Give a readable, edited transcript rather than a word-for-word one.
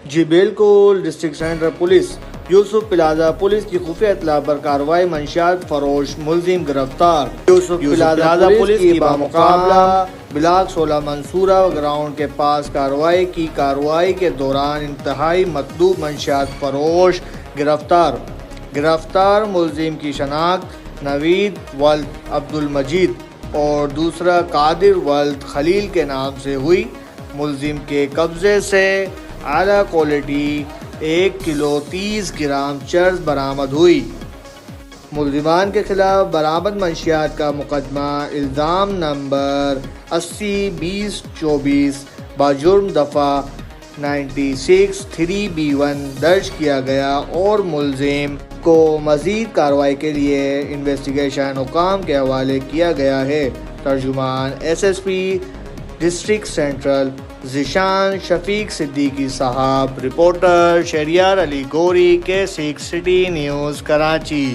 جی بالکل، district centre police یوسف plaza police کی خفیہ اطلاع پر کارروائی، منشیات فروش ملزم گرفتار۔ یوسف پلازا پولیس کی بامقابلہ بلاک 16 منصورہ گراؤنڈ کے پاس کارروائی کے دوران انتہائی مطلوب منشیات فروش گرفتار ملزم کی شناخت نوید ولد عبدالمجید اور دوسرا قادر ولد خلیل کے نام سے ہوئی۔ ملزم کے قبضے سے اعلیٰ کوالٹی 1 کلو 30 گرام چرس برآمد ہوئی۔ ملزمان کے خلاف برآمد منشیات کا مقدمہ الزام نمبر 80-20-24 بجرم دفعہ 96-3B1 درج کیا گیا اور ملزم کو مزید کارروائی کے لیے انویسٹیگیشن حکام کے حوالے کیا گیا ہے۔ ترجمان SSP ڈسٹرکٹ سینٹرل ذیشان شفیق صدیقی صاحب، رپورٹر شہریار علی گوری، K6 سٹی نیوز کراچی۔